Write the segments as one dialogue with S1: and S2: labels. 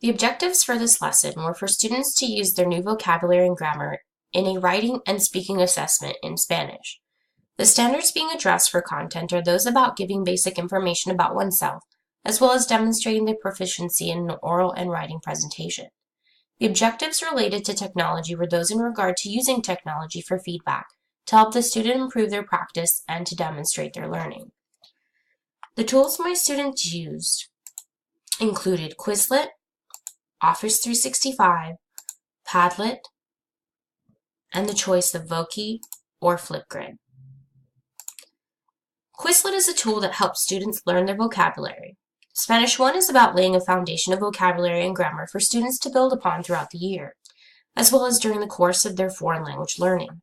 S1: The objectives for this lesson were for students to use their new vocabulary and grammar in a writing and speaking assessment in Spanish. The standards being addressed for content are those about giving basic information about oneself, as well as demonstrating their proficiency in an oral and writing presentation. The objectives related to technology were those in regard to using technology for feedback, to help the student improve their practice and to demonstrate their learning. The tools my students used included Quizlet, Office 365, Padlet, and the choice of Voki or Flipgrid. Quizlet is a tool that helps students learn their vocabulary. Spanish 1 is about laying a foundation of vocabulary and grammar for students to build upon throughout the year, as well as during the course of their foreign language learning.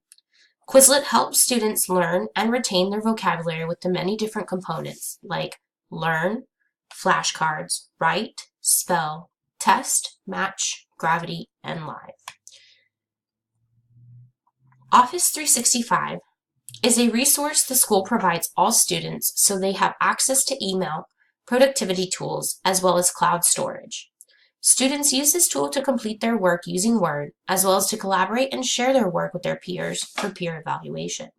S1: Quizlet helps students learn and retain their vocabulary with the many different components like learn, flashcards, write, spell, test, match, gravity, and live. Office 365 is a resource the school provides all students so they have access to email, productivity tools, as well as cloud storage. Students use this tool to complete their work using Word, as well as to collaborate and share their work with their peers for peer evaluation.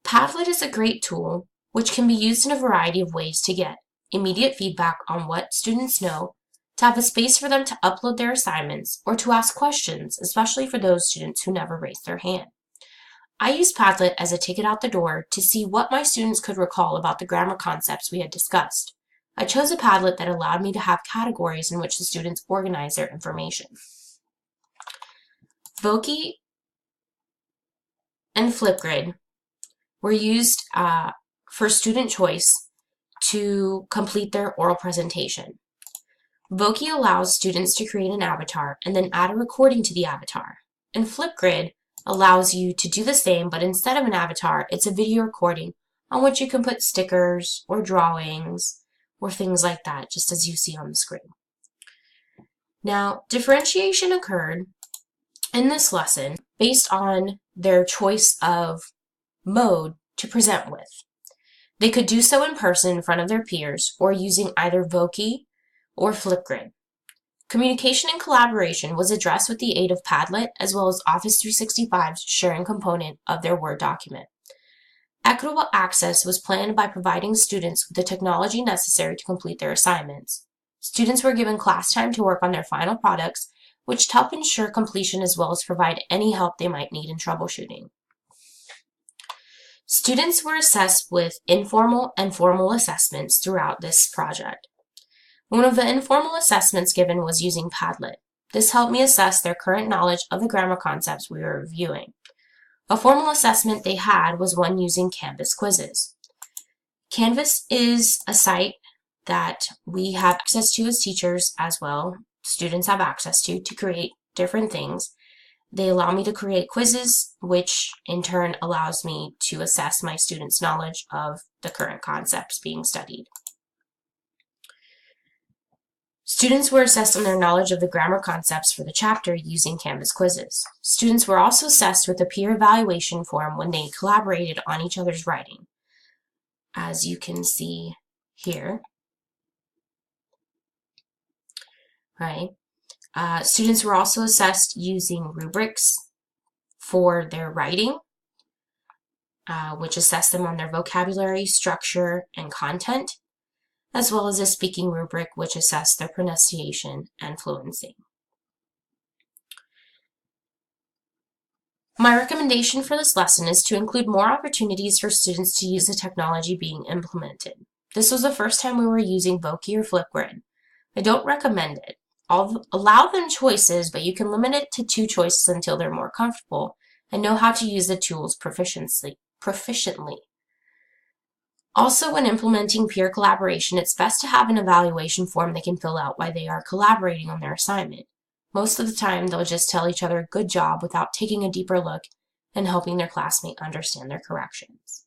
S1: Padlet is a great tool which can be used in a variety of ways to get immediate feedback on what students know, to have a space for them to upload their assignments, or to ask questions, especially for those students who never raised their hand. I used Padlet as a ticket out the door to see what my students could recall about the grammar concepts we had discussed. I chose a Padlet that allowed me to have categories in which the students organize their information. Voki and Flipgrid were used for student choice to complete their oral presentation. Voki allows students to create an avatar and then add a recording to the avatar. And Flipgrid allows you to do the same, but instead of an avatar, it's a video recording on which you can put stickers or drawings or things like that, just as you see on the screen. Now, differentiation occurred in this lesson based on their choice of mode to present with. They could do so in person in front of their peers or using either Voki or Flipgrid. Communication and collaboration was addressed with the aid of Padlet as well as Office 365's sharing component of their Word document. Equitable access was planned by providing students with the technology necessary to complete their assignments. Students were given class time to work on their final products, which helped ensure completion as well as provide any help they might need in troubleshooting. Students were assessed with informal and formal assessments throughout this project. One of the informal assessments given was using Padlet. This helped me assess their current knowledge of the grammar concepts we were reviewing. A formal assessment they had was one using Canvas quizzes. Canvas is a site that we have access to as teachers as well. Students have access to create different things. They allow me to create quizzes, which in turn allows me to assess my students' knowledge of the current concepts being studied. Students were assessed on their knowledge of the grammar concepts for the chapter using Canvas quizzes. Students were also assessed with a peer evaluation form when they collaborated on each other's writing, as you can see here. Right. Students were also assessed using rubrics for their writing, which assessed them on their vocabulary, structure, and content, as well as a speaking rubric which assessed their pronunciation and fluency. My recommendation for this lesson is to include more opportunities for students to use the technology being implemented. This was the first time we were using Voki or Flipgrid. I don't recommend it. I'll allow them choices, but you can limit it to 2 choices until they're more comfortable and know how to use the tools proficiently. Also, when implementing peer collaboration, it's best to have an evaluation form they can fill out while they are collaborating on their assignment. Most of the time, they'll just tell each other good job without taking a deeper look and helping their classmate understand their corrections.